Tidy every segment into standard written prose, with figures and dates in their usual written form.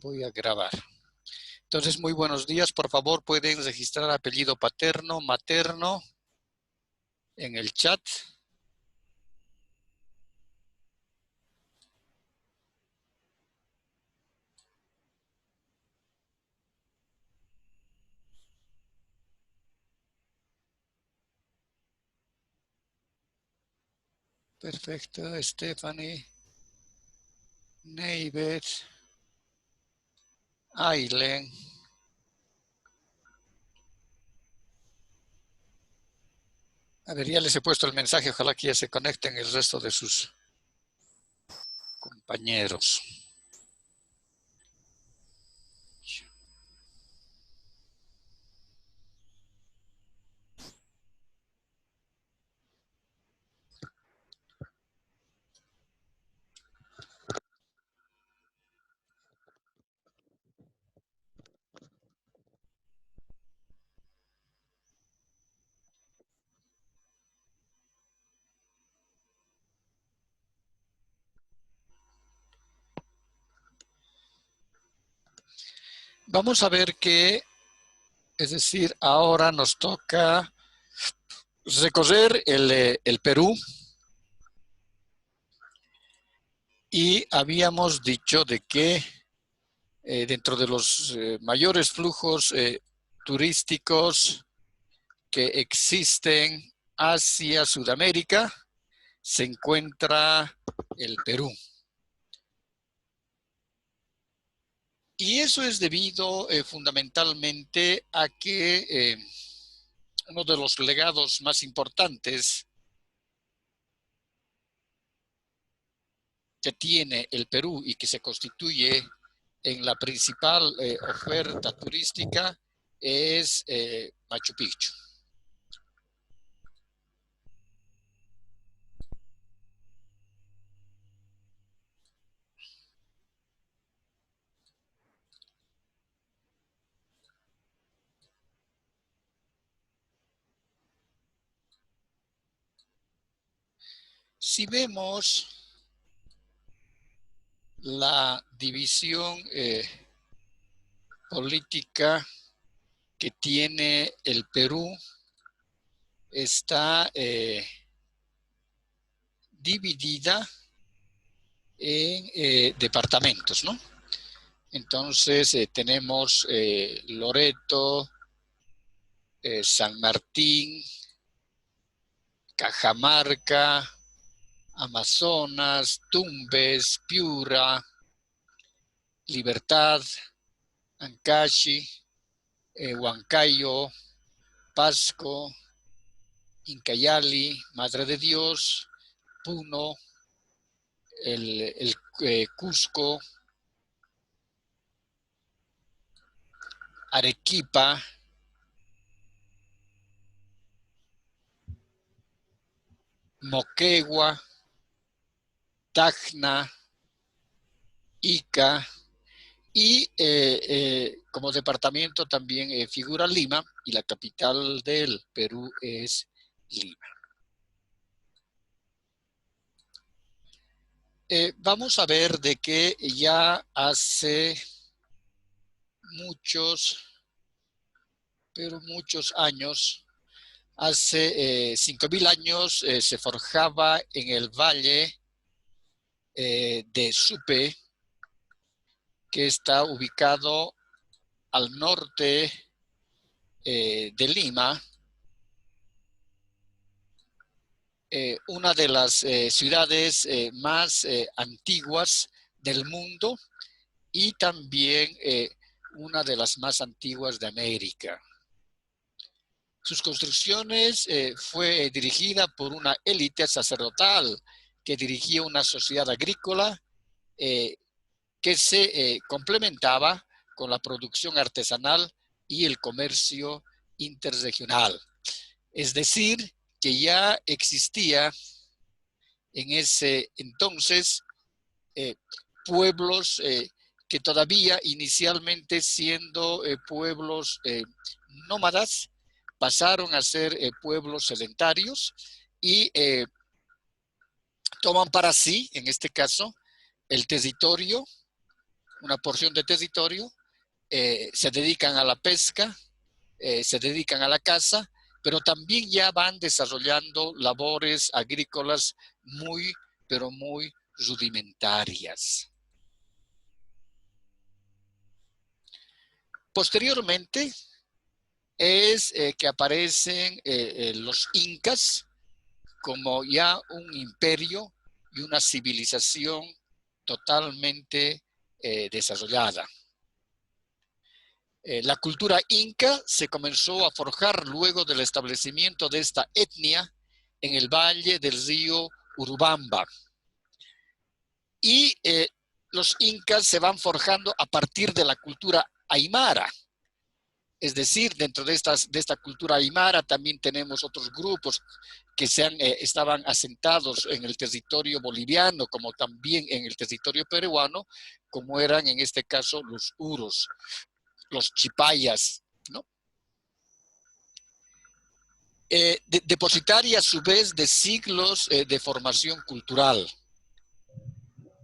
voy a grabar. Entonces, muy buenos días. Por favor, pueden registrar apellido paterno, materno en el chat. Perfecto. Stephanie, Neivet, Aileen. A ver, ya les he puesto el mensaje. Ojalá que ya se conecten el resto de sus compañeros. Vamos a ver que, es decir, ahora nos toca recorrer el Perú. Y habíamos dicho de que dentro de los mayores flujos turísticos que existen hacia Sudamérica, se encuentra el Perú. Y eso es debido fundamentalmente a que uno de los legados más importantes que tiene el Perú y que se constituye en la principal oferta turística es Machu Picchu. Si vemos la división política que tiene el Perú, está dividida en departamentos, ¿no? Entonces tenemos Loreto, San Martín, Cajamarca, Amazonas, Tumbes, Piura, Libertad, Ancashi, Huancayo, Pasco, Incayali, Madre de Dios, Puno, el Cusco, Arequipa, Moquegua, Tacna, Ica y como departamento también figura Lima y la capital del Perú es Lima. Vamos a ver de que ya hace muchos años, hace 5.000 años se forjaba en el valle de Supe, que está ubicado al norte de Lima, una de las ciudades más antiguas del mundo y también una de las más antiguas de América. Sus construcciones fue dirigida por una élite sacerdotal que dirigía una sociedad agrícola que se complementaba con la producción artesanal y el comercio interregional. Es decir, que ya existía en ese entonces pueblos que todavía inicialmente siendo pueblos nómadas, pasaron a ser pueblos sedentarios y toman para sí, en este caso, el territorio una porción de territorio, se dedican a la pesca, se dedican a la caza, pero también ya van desarrollando labores agrícolas muy, pero muy rudimentarias. Posteriormente es que aparecen los incas como ya un imperio y una civilización totalmente desarrollada. La cultura inca se comenzó a forjar luego del establecimiento de esta etnia en el valle del río Urubamba. Y los incas se van forjando a partir de la cultura aymara. Es decir, dentro de esta cultura aymara también tenemos otros grupos que estaban asentados en el territorio boliviano, como también en el territorio peruano, como eran en este caso los uros, los chipayas, ¿no? Depositaria a su vez de siglos de formación cultural.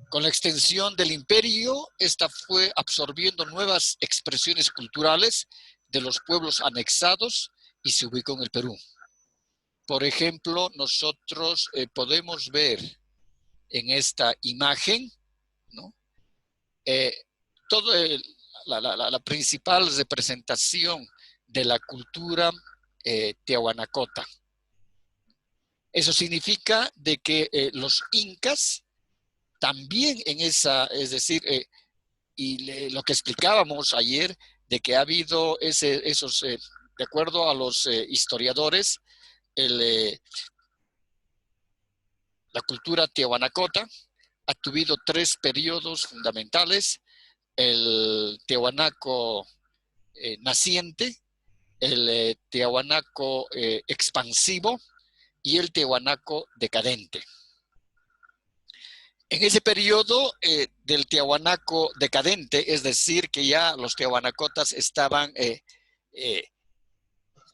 Con la extensión del imperio, esta fue absorbiendo nuevas expresiones culturales de los pueblos anexados y se ubicó en el Perú. Por ejemplo, nosotros podemos ver en esta imagen, ¿no? Toda la principal representación de la cultura tiahuanacota. Eso significa de que los incas también en esa, es decir, lo que explicábamos ayer, de que ha habido esos, de acuerdo a los historiadores, la cultura tiahuanacota ha tenido 3 periodos fundamentales: el tiahuanaco naciente, el tiahuanaco expansivo y el tiahuanaco decadente. En ese periodo del tiahuanaco decadente, es decir, que ya los tiahuanacotas estaban,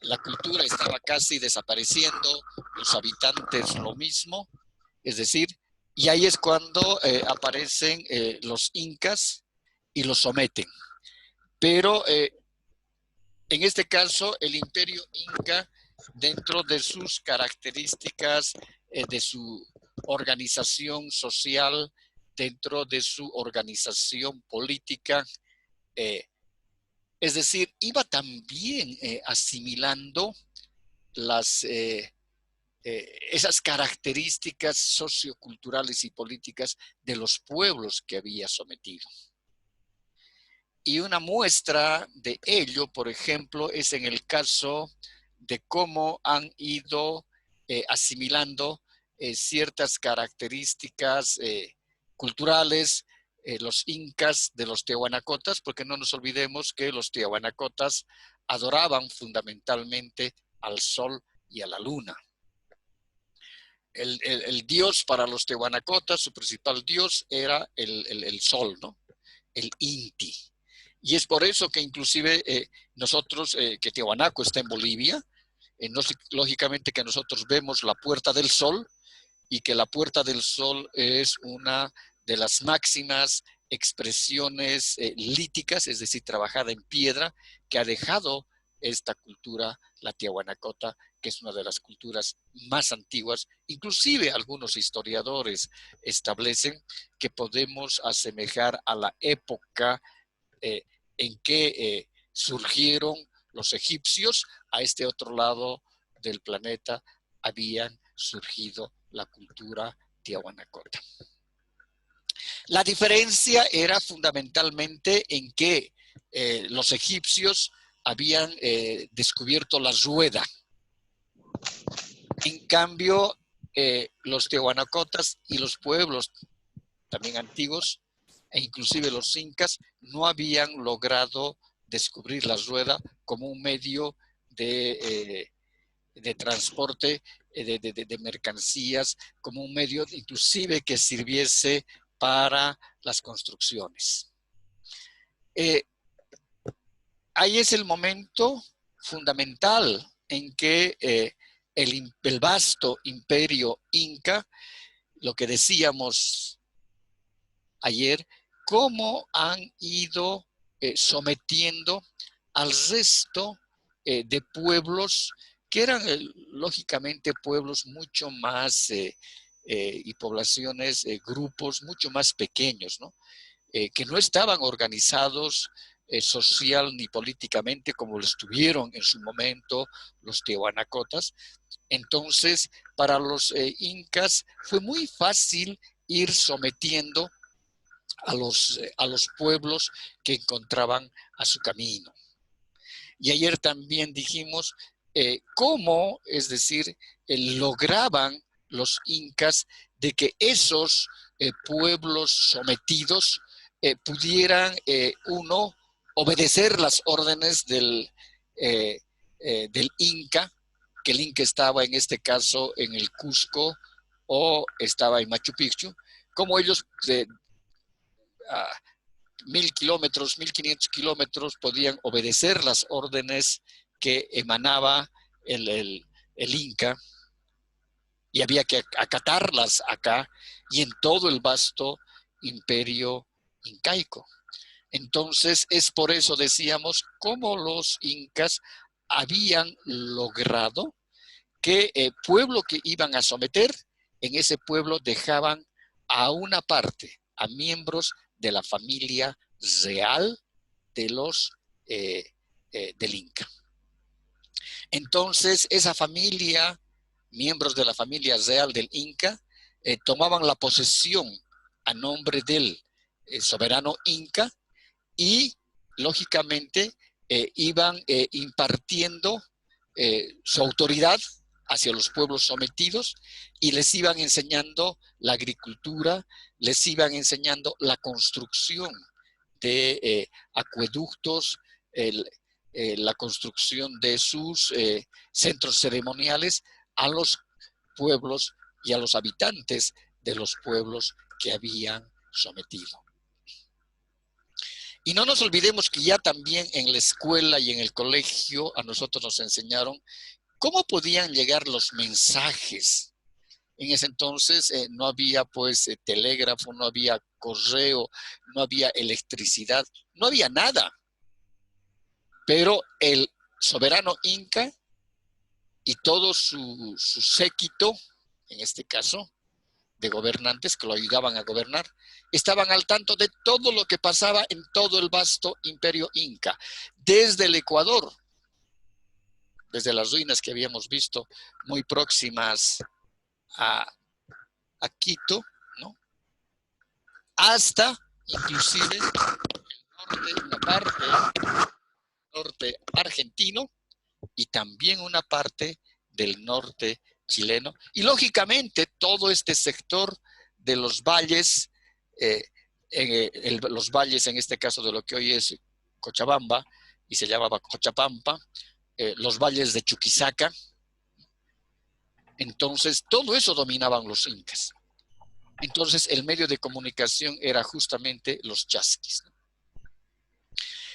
la cultura estaba casi desapareciendo, los habitantes lo mismo, es decir, y ahí es cuando aparecen los incas y los someten. Pero en este caso, el imperio inca, dentro de sus características, de su organización social, dentro de su organización política, es decir, iba también asimilando esas características socioculturales y políticas de los pueblos que había sometido. Y una muestra de ello, por ejemplo, es en el caso de cómo han ido asimilando ciertas características culturales los incas de los tiahuanacotas, porque no nos olvidemos que los tiahuanacotas adoraban fundamentalmente al sol y a la luna. El dios para los tiahuanacotas, su principal dios era el sol, ¿no? El Inti. Y es por eso que inclusive nosotros, que Tiahuanaco está en Bolivia, lógicamente que nosotros vemos la Puerta del Sol, y que la Puerta del Sol es una de las máximas expresiones líticas, es decir, trabajada en piedra, que ha dejado esta cultura, la tiahuanacota, que es una de las culturas más antiguas. Inclusive algunos historiadores establecen que podemos asemejar a la época en que surgieron los egipcios. A este otro lado del planeta habían surgido la cultura tiahuanacota. La diferencia era fundamentalmente en que los egipcios habían descubierto la rueda. En cambio, los tiahuanacotas y los pueblos también antiguos, e inclusive los incas, no habían logrado descubrir la rueda como un medio de transporte de mercancías, como un medio inclusive que sirviese para las construcciones. Ahí es el momento fundamental en que el vasto imperio inca, lo que decíamos ayer, cómo han ido sometiendo al resto de pueblos que eran lógicamente pueblos mucho más y poblaciones, grupos mucho más pequeños, ¿no? Que no estaban organizados social ni políticamente como lo estuvieron en su momento los tehuanacotas. Entonces, para los incas fue muy fácil ir sometiendo a los pueblos que encontraban a su camino. Y ayer también dijimos cómo, es decir, lograban los incas de que esos pueblos sometidos pudieran uno obedecer las órdenes del inca, que el inca estaba en este caso en el Cusco o estaba en Machu Picchu, como ellos a 1000 kilómetros, 1500 kilómetros podían obedecer las órdenes que emanaba el Inca y había que acatarlas acá y en todo el vasto imperio incaico. Entonces es por eso decíamos cómo los incas habían logrado que el pueblo que iban a someter, en ese pueblo dejaban a una parte, a miembros de la familia real de los del Inca. Entonces, esa familia, miembros de la familia real del Inca, tomaban la posesión a nombre del soberano Inca y, lógicamente, iban impartiendo su autoridad hacia los pueblos sometidos y les iban enseñando la agricultura, les iban enseñando la construcción de acueductos, la construcción de sus centros ceremoniales a los pueblos y a los habitantes de los pueblos que habían sometido. Y no nos olvidemos que ya también en la escuela y en el colegio a nosotros nos enseñaron cómo podían llegar los mensajes. En ese entonces no había pues telégrafo, no había correo, no había electricidad, no había nada. Pero el soberano inca y todo su séquito, en este caso, de gobernantes que lo ayudaban a gobernar, estaban al tanto de todo lo que pasaba en todo el vasto imperio inca, desde el Ecuador, desde las ruinas que habíamos visto muy próximas a Quito, ¿no? Hasta inclusive el norte, una parte norte argentino y también una parte del norte chileno. Y lógicamente todo este sector de los valles, los valles en este caso de lo que hoy es Cochabamba y se llamaba Cochapampa, los valles de Chuquisaca. Entonces todo eso dominaban los incas. Entonces el medio de comunicación era justamente los chasquis.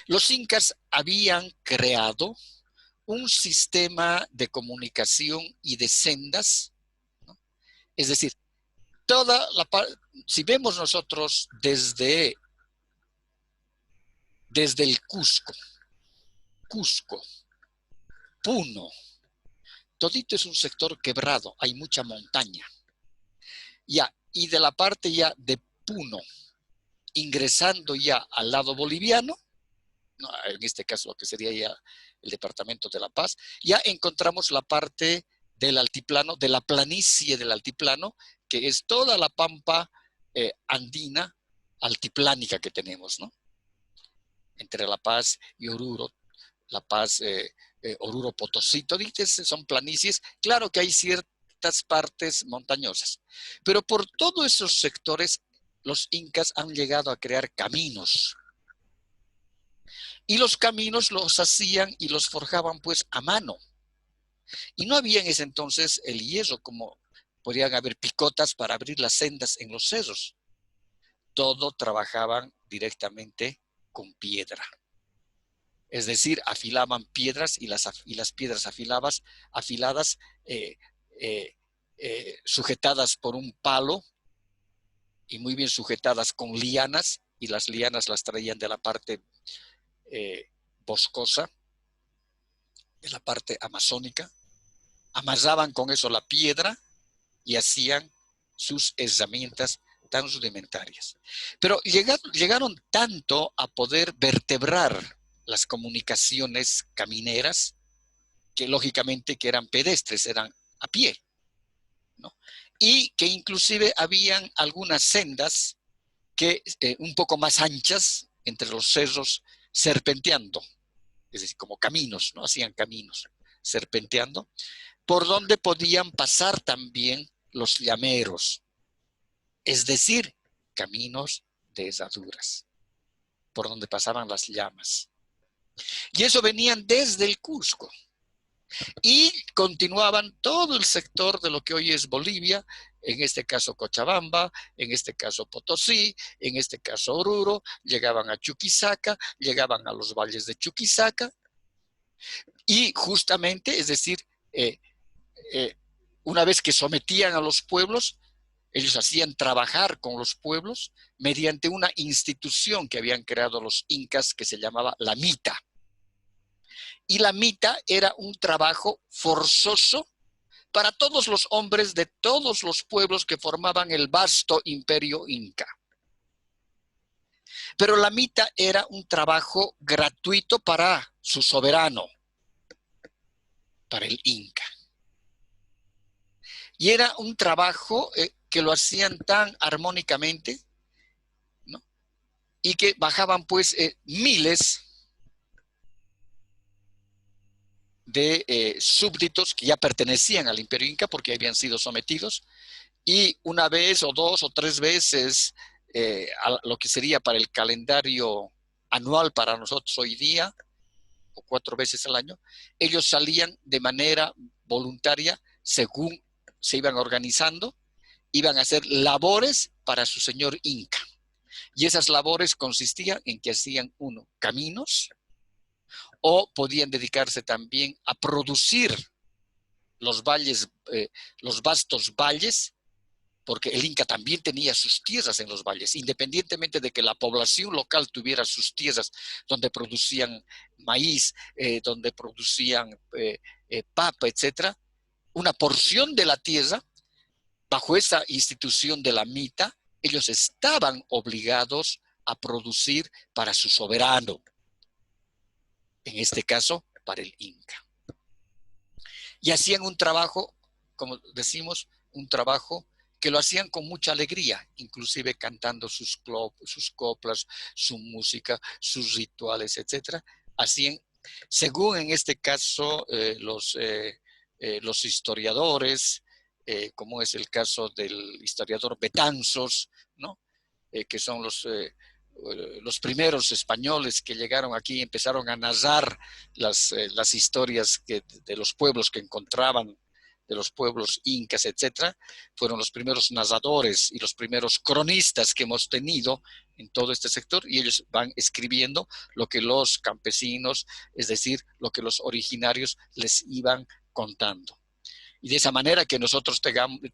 Los incas habían creado un sistema de comunicación y de sendas, ¿no? Es decir, si vemos nosotros desde el Cusco, Puno, todito es un sector quebrado, hay mucha montaña. Ya, y de la parte ya de Puno, ingresando ya al lado boliviano, no, en este caso lo que sería ya el departamento de La Paz, ya encontramos la parte del altiplano, de la planicie del altiplano, que es toda la pampa andina altiplánica que tenemos, ¿no? Entre La Paz y Oruro, La Paz, Oruro, Potosí, toditas son planicies. Claro que hay ciertas partes montañosas, pero por todos esos sectores los incas han llegado a crear caminos. Y los caminos los hacían y los forjaban pues a mano. Y no había en ese entonces el hierro como podrían haber picotas para abrir las sendas en los cerros. Todo trabajaban directamente con piedra. Es decir, afilaban piedras y las piedras afiladas, sujetadas por un palo y muy bien sujetadas con lianas, y las lianas las traían de la parte boscosa, de la parte amazónica, amarraban con eso la piedra y hacían sus herramientas tan rudimentarias. Pero llegaron tanto a poder vertebrar las comunicaciones camineras que lógicamente que eran pedestres, eran a pie, ¿no? Y que inclusive habían algunas sendas que un poco más anchas entre los cerros serpenteando, es decir, como caminos, ¿no? Hacían caminos serpenteando, por donde podían pasar también los llameros, es decir, caminos de herraduras, por donde pasaban las llamas. Y eso venían desde el Cusco. Y continuaban todo el sector de lo que hoy es Bolivia, en este caso Cochabamba, en este caso Potosí, en este caso Oruro, llegaban a Chuquisaca, llegaban a los valles de Chuquisaca, y justamente, es decir, eh, una vez que sometían a los pueblos, ellos hacían trabajar con los pueblos mediante una institución que habían creado los incas que se llamaba la mita. Y la mita era un trabajo forzoso para todos los hombres de todos los pueblos que formaban el vasto imperio inca. Pero la mita era un trabajo gratuito para su soberano, para el inca. Y era un trabajo que lo hacían tan armónicamente, ¿no? Y que bajaban pues miles de súbditos que ya pertenecían al imperio inca porque habían sido sometidos, y una vez o dos o tres veces a lo que sería para el calendario anual para nosotros hoy día, o 4 veces al año, ellos salían de manera voluntaria según se iban organizando, iban a hacer labores para su señor inca. Y esas labores consistían en que hacían, uno, caminos, o podían dedicarse también a producir los valles, los vastos valles, porque el Inca también tenía sus tierras en los valles, independientemente de que la población local tuviera sus tierras donde producían maíz, donde producían papa, etcétera. Una porción de la tierra, bajo esa institución de la mita, ellos estaban obligados a producir para su soberano, en este caso, para el Inca. Y hacían un trabajo, como decimos, un trabajo que lo hacían con mucha alegría, inclusive cantando sus coplas, su música, sus rituales, etc. Hacían, según en este caso los historiadores, como es el caso del historiador Betanzos, ¿no? Que son los primeros españoles que llegaron aquí y empezaron a narrar las historias de los pueblos que encontraban, de los pueblos incas, etcétera. Fueron los primeros narradores y los primeros cronistas que hemos tenido en todo este sector, y ellos van escribiendo lo que los campesinos, es decir, lo que los originarios les iban contando. Y de esa manera que nosotros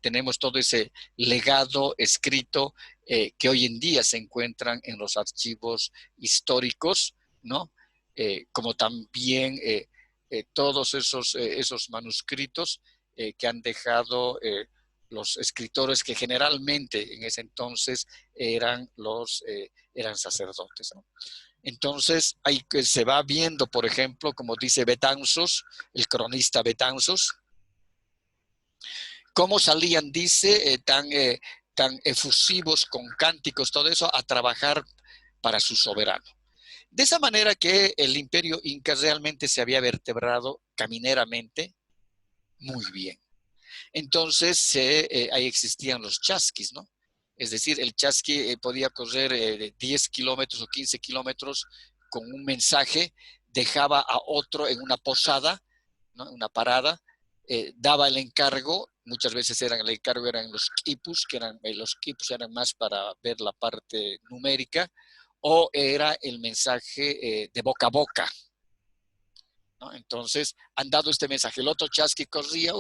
tenemos todo ese legado escrito que hoy en día se encuentran en los archivos históricos, ¿no? Como también todos esos manuscritos que han dejado los escritores que generalmente en ese entonces eran sacerdotes, ¿no? Entonces, ahí se va viendo, por ejemplo, como dice Betanzos, el cronista Betanzos, cómo salían, dice, tan efusivos con cánticos, todo eso, a trabajar para su soberano. De esa manera que el imperio inca realmente se había vertebrado camineramente muy bien. Entonces, ahí existían los chasquis, ¿no? Es decir, el chasqui podía correr 10 kilómetros o 15 kilómetros con un mensaje, dejaba a otro en una posada, ¿no? Una parada, daba el encargo, muchas veces el encargo eran los quipus, los quipus eran más para ver la parte numérica, o era el mensaje de boca a boca, ¿no? Entonces, han dado este mensaje. El otro chasqui corría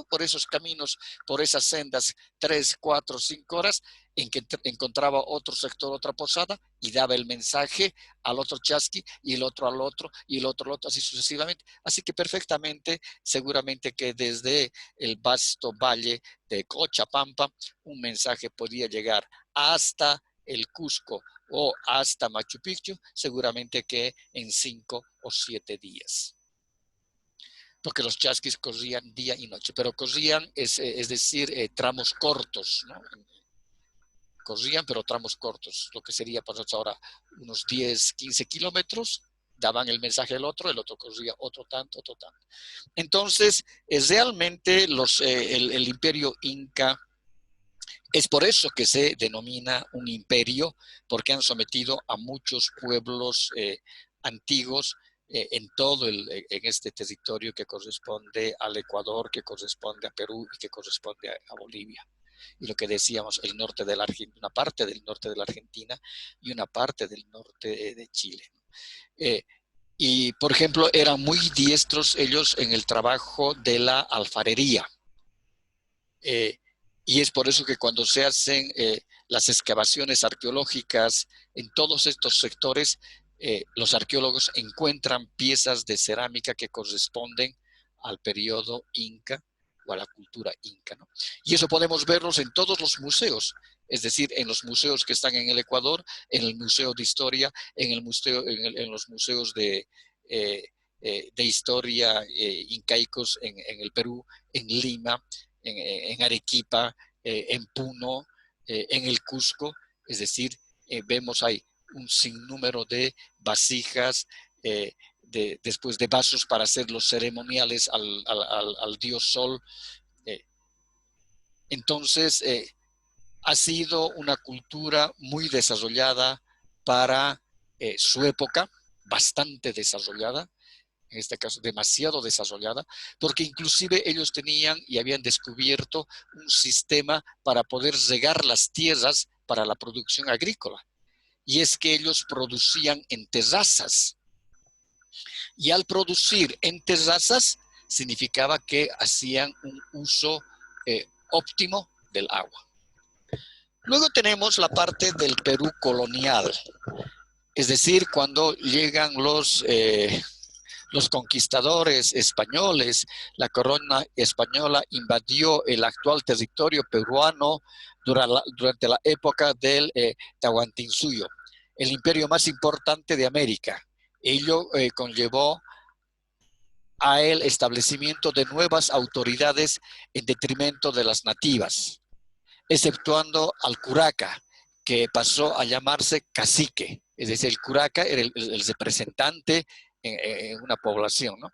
por esos caminos, por esas sendas, 3, 4, 5 horas, en que encontraba otro sector, otra posada, y daba el mensaje al otro chasqui, y el otro al otro, y el otro al otro, así sucesivamente. Así que perfectamente, seguramente que desde el vasto valle de Cochabamba, un mensaje podía llegar hasta el Cusco o hasta Machu Picchu, seguramente que en 5 o 7 días. Porque los chasquis corrían día y noche, pero corrían, es decir, tramos cortos, ¿no? Corrían, pero tramos cortos, lo que sería para nosotros ahora unos 10, 15 kilómetros, daban el mensaje al otro, el otro corría otro tanto, otro tanto. Entonces, realmente el imperio inca, es por eso que se denomina un imperio, porque han sometido a muchos pueblos antiguos en en este territorio que corresponde al Ecuador, que corresponde a Perú y que corresponde a Bolivia. Y lo que decíamos, el norte de la Argentina, una parte del norte de la Argentina y una parte del norte de Chile. Y, por ejemplo, eran muy diestros ellos en el trabajo de la alfarería. Y es por eso que cuando se hacen las excavaciones arqueológicas en todos estos sectores, los arqueólogos encuentran piezas de cerámica que corresponden al periodo inca o a la cultura inca, ¿no? Y eso podemos verlos en todos los museos, es decir, en los museos que están en el Ecuador, en el Museo de Historia, en los museos de historia incaicos en el Perú, en Lima, en Arequipa, en Puno, en el Cusco, es decir, vemos ahí un sinnúmero de vasijas, después de vasos para hacer los ceremoniales al dios Sol. Entonces, ha sido una cultura muy desarrollada para su época, bastante desarrollada, en este caso demasiado desarrollada, porque inclusive ellos tenían y habían descubierto un sistema para poder regar las tierras para la producción agrícola. Y es que ellos producían en terrazas. Y al producir en terrazas significaba que hacían un uso óptimo del agua. Luego tenemos la parte del Perú colonial, es decir, cuando llegan los conquistadores españoles, la corona española invadió el actual territorio peruano durante la época del Tahuantinsuyo, el imperio más importante de América. Ello conllevó a el establecimiento de nuevas autoridades en detrimento de las nativas, exceptuando al curaca, que pasó a llamarse cacique. Es decir, el curaca era el representante en una población, ¿no?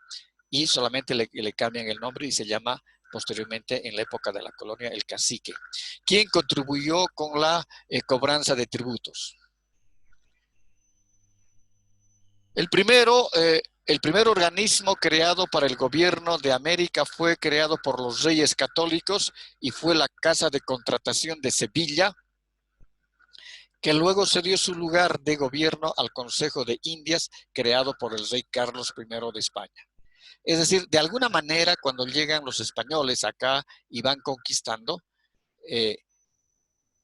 Y solamente le cambian el nombre y se llama posteriormente, en la época de la colonia, el cacique, quien contribuyó con la cobranza de tributos. El primer organismo creado para el gobierno de América fue creado por los Reyes Católicos y fue la Casa de Contratación de Sevilla, que luego se dio su lugar de gobierno al Consejo de Indias, creado por el rey Carlos I de España. Es decir, de alguna manera, cuando llegan los españoles acá y van conquistando,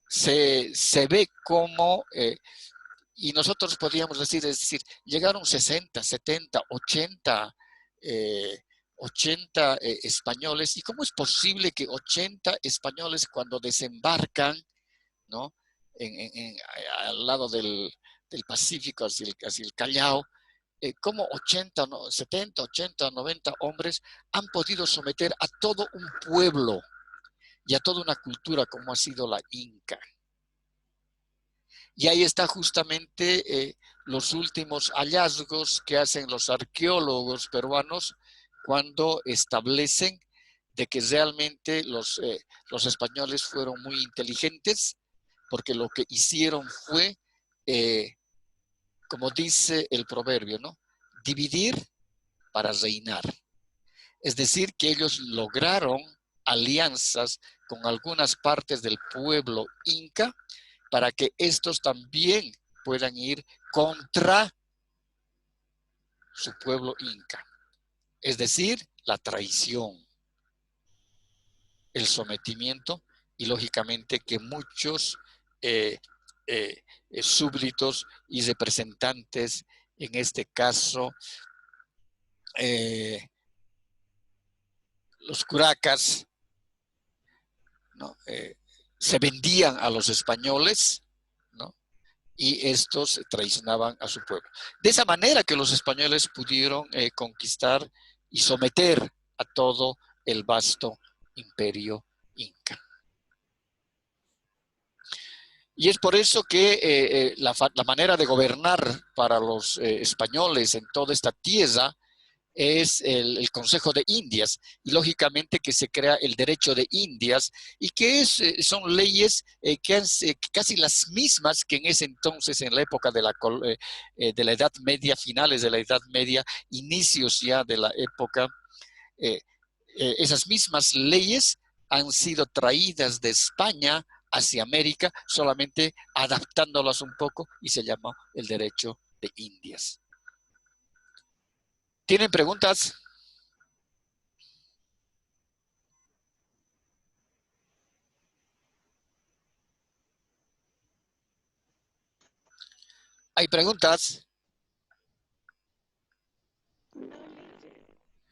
se ve como, y nosotros podríamos decir, es decir, llegaron 60, 70, 80 españoles. ¿Y cómo es posible que 80 españoles cuando desembarcan, ¿no?, al lado del Pacífico, hacia el Callao, cómo 80, 70, 80, 90 hombres han podido someter a todo un pueblo y a toda una cultura como ha sido la Inca? Y ahí está justamente los últimos hallazgos que hacen los arqueólogos peruanos cuando establecen de que realmente los españoles fueron muy inteligentes, porque lo que hicieron fue, como dice el proverbio, ¿no?, dividir para reinar. Es decir, que ellos lograron alianzas con algunas partes del pueblo inca para que estos también puedan ir contra su pueblo inca. es decir, la traición, el sometimiento y lógicamente que muchos eh, súbditos y representantes, en este caso los curacas, ¿no? Se vendían a los españoles, ¿no? Y estos traicionaban a su pueblo. De esa manera que los españoles pudieron conquistar y someter a todo el vasto imperio inca. Y es por eso que la manera de gobernar para los españoles en toda esta tierra es el Consejo de Indias, y lógicamente que se crea el derecho de Indias, y que son leyes que han, casi las mismas que en ese entonces, en la época de la Edad Media, finales de la Edad Media, inicios ya de la época, esas mismas leyes han sido traídas de España hacia América, solamente adaptándolas un poco, y se llama el derecho de Indias. ¿Tienen preguntas? ¿Hay preguntas?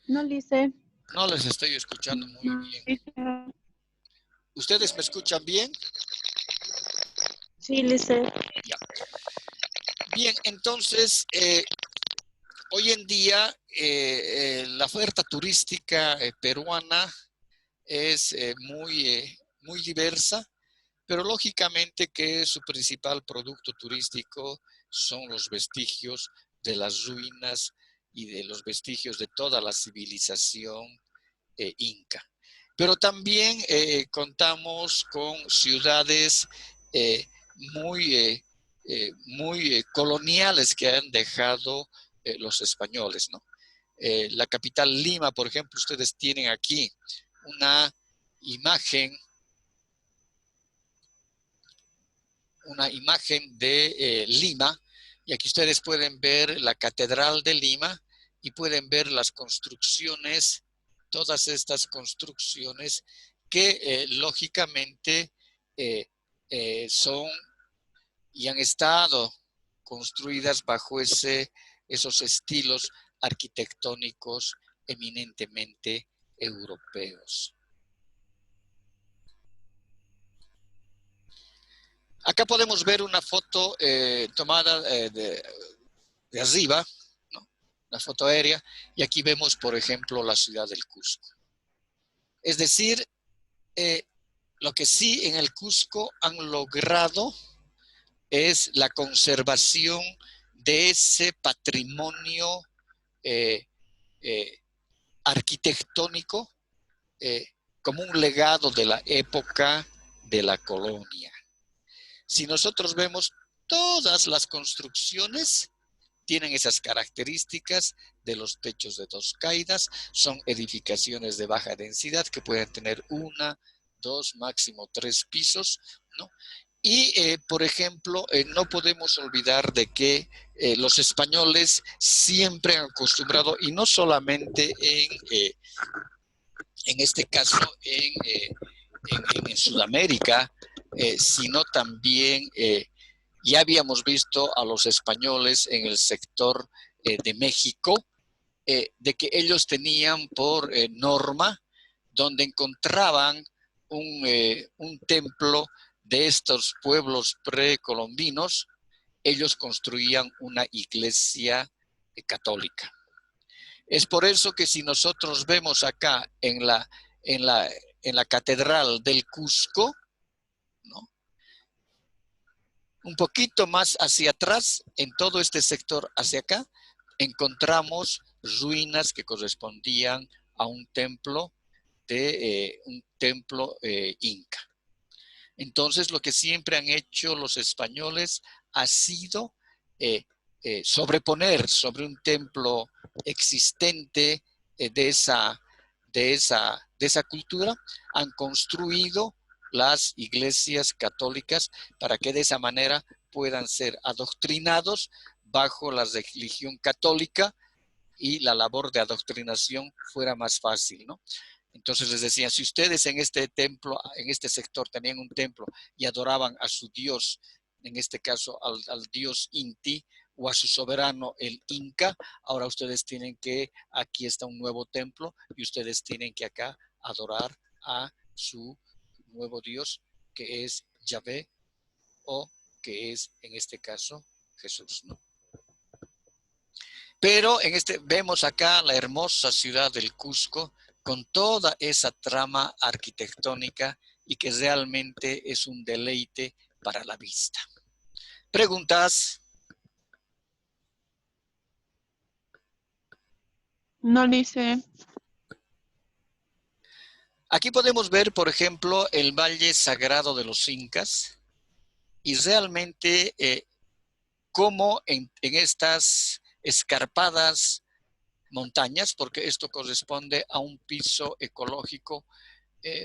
No, Lice. No les estoy escuchando muy bien. ¿Ustedes me escuchan bien? Sí, Lice. Ya. Bien, entonces, hoy en día la oferta turística peruana es muy diversa, pero lógicamente que su principal producto turístico son los vestigios de las ruinas y de los vestigios de toda la civilización inca. Pero también contamos con ciudades muy, muy coloniales que han dejado los españoles, ¿no? La capital Lima, por ejemplo, ustedes tienen aquí una imagen de Lima, y aquí ustedes pueden ver la Catedral de Lima y pueden ver las construcciones, todas estas construcciones que lógicamente son y han estado construidas bajo esos estilos arquitectónicos eminentemente europeos. Acá podemos ver una foto tomada de arriba, ¿no? Una foto aérea, y aquí vemos, por ejemplo, la ciudad del Cusco. Es decir, lo que sí en el Cusco han logrado es la conservación de ese patrimonio arquitectónico como un legado de la época de la colonia. Si nosotros vemos, todas las construcciones tienen esas características de los techos de dos caídas, son edificaciones de baja densidad que pueden tener 1, 2, máximo 3 pisos, ¿no? Y, por ejemplo, no podemos olvidar de que los españoles siempre han acostumbrado, y no solamente en este caso en Sudamérica, sino también ya habíamos visto a los españoles en el sector de México, de que ellos tenían por norma donde encontraban un templo de estos pueblos precolombinos, ellos construían una iglesia católica. Es por eso que si nosotros vemos acá en la Catedral del Cusco, ¿no? Un poquito más hacia atrás, en todo este sector hacia acá, encontramos ruinas que correspondían a un templo inca. Entonces, lo que siempre han hecho los españoles ha sido sobreponer sobre un templo existente de esa cultura, han construido las iglesias católicas para que de esa manera puedan ser adoctrinados bajo la religión católica y la labor de adoctrinación fuera más fácil, ¿no? Entonces les decían, si ustedes en este templo, en este sector tenían un templo y adoraban a su dios, en este caso al dios Inti, o a su soberano, el Inca, ahora ustedes tienen que, aquí está un nuevo templo, y ustedes tienen que acá adorar a su nuevo dios, que es Yahvé, o que es, en este caso, Jesús, ¿no? Pero vemos acá la hermosa ciudad del Cusco, con toda esa trama arquitectónica y que realmente es un deleite para la vista. ¿Preguntas? No dice. Aquí podemos ver, por ejemplo, el Valle Sagrado de los Incas y realmente cómo en estas escarpadas montañas, porque esto corresponde a un piso ecológico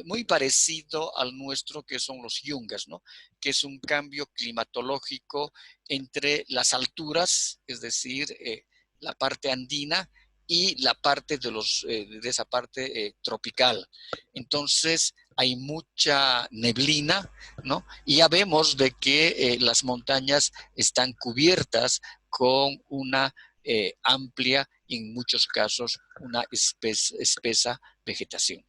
muy parecido al nuestro, que son los yungas, ¿no? Que es un cambio climatológico entre las alturas, es decir, la parte andina y la parte de esa parte tropical. Entonces hay mucha neblina, ¿no? Y ya vemos de que las montañas están cubiertas con una amplia y en muchos casos una espesa vegetación.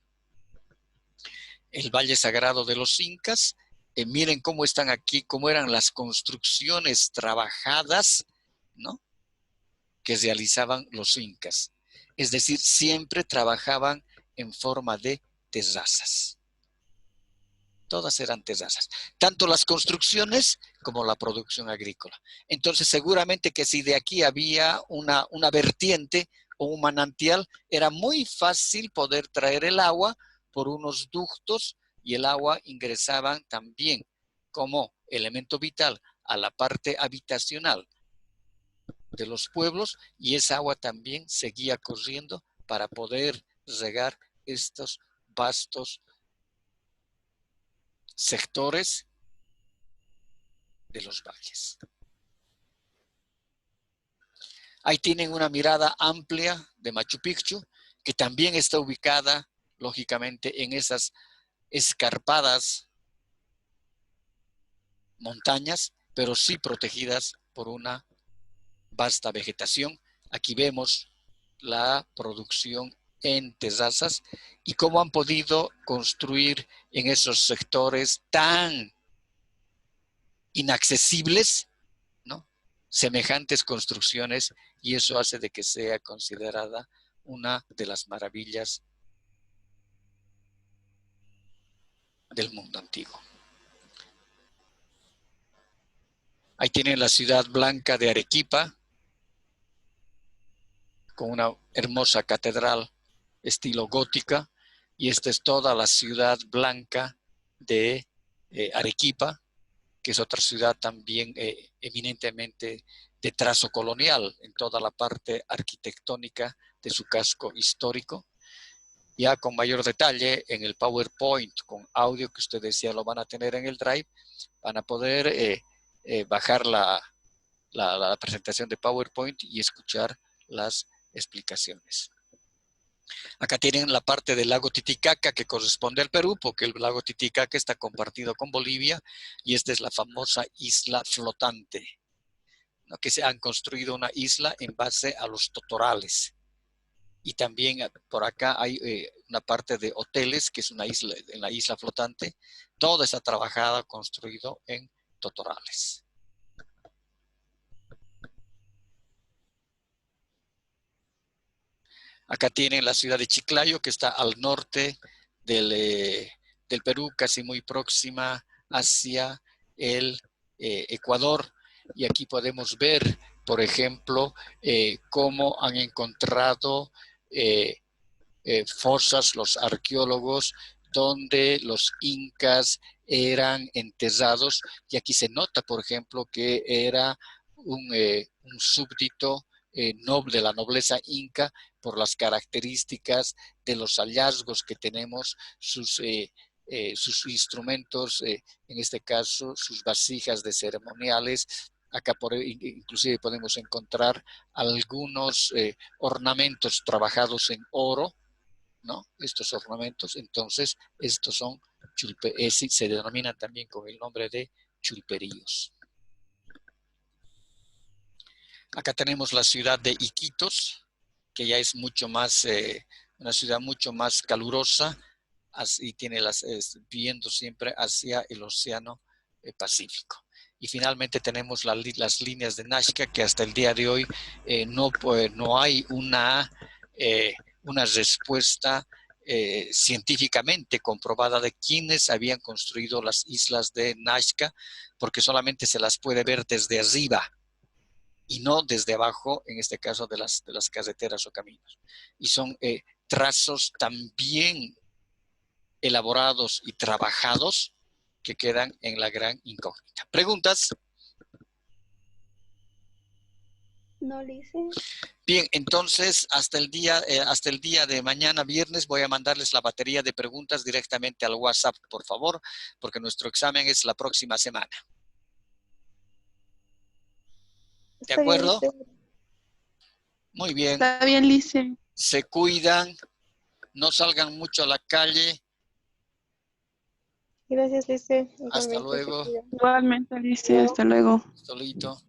El Valle Sagrado de los Incas, miren cómo están aquí, cómo eran las construcciones trabajadas, ¿no? Que realizaban los incas. Es decir, siempre trabajaban en forma de terrazas. Todas eran terrazas. Tanto las construcciones como la producción agrícola. Entonces, seguramente que si de aquí había una vertiente o un manantial, era muy fácil poder traer el agua por unos ductos y el agua ingresaba también como elemento vital a la parte habitacional de los pueblos y esa agua también seguía corriendo para poder regar estos vastos sectores de los valles. Ahí tienen una mirada amplia de Machu Picchu, que también está ubicada, lógicamente, en esas escarpadas montañas, pero sí protegidas por una vasta vegetación. Aquí vemos la producción en terrazas y cómo han podido construir en esos sectores tan inaccesibles, ¿no? Semejantes construcciones, y eso hace de que sea considerada una de las maravillas del mundo antiguo. Ahí tienen la ciudad blanca de Arequipa, con una hermosa catedral estilo gótica, y esta es toda la ciudad blanca de Arequipa, que es otra ciudad también eminentemente de trazo colonial en toda la parte arquitectónica de su casco histórico. Ya con mayor detalle en el PowerPoint con audio que ustedes ya lo van a tener en el Drive, van a poder bajar la presentación de PowerPoint y escuchar las explicaciones. Acá tienen la parte del lago Titicaca que corresponde al Perú, porque el lago Titicaca está compartido con Bolivia y esta es la famosa isla flotante, ¿no? Que se han construido una isla en base a los totorales. Y también por acá hay una parte de hoteles, que es una isla, en la isla flotante. Toda está trabajada, construido en totorales. Acá tienen la ciudad de Chiclayo, que está al norte del Perú, casi muy próxima hacia el Ecuador. Y aquí podemos ver, por ejemplo, cómo han encontrado fosas los arqueólogos donde los incas eran enterrados. Y aquí se nota, por ejemplo, que era un súbdito noble de la nobleza inca por las características de los hallazgos que tenemos, sus instrumentos, en este caso sus vasijas de ceremoniales. Acá inclusive podemos encontrar algunos ornamentos trabajados en oro, ¿no? Estos ornamentos, entonces estos son se denominan también con el nombre de chulperíos. Acá tenemos la ciudad de Iquitos, que ya es mucho más, una ciudad mucho más calurosa, y tiene viendo siempre hacia el océano Pacífico. Y finalmente tenemos las líneas de Nazca, que hasta el día de hoy no hay una respuesta científicamente comprobada de quiénes habían construido las islas de Nazca, porque solamente se las puede ver desde arriba y no desde abajo, en este caso de las carreteras o caminos. Y son trazos también elaborados y trabajados que quedan en la gran incógnita. ¿Preguntas? No, Lice. Bien, entonces hasta el día de mañana, viernes, voy a mandarles la batería de preguntas directamente al WhatsApp, por favor, porque nuestro examen es la próxima semana. ¿De acuerdo? Muy bien. Está bien, Lice. Se cuidan, no salgan mucho a la calle. Gracias, Lice. Hasta luego. Igualmente, Lice. Hasta luego. Solito.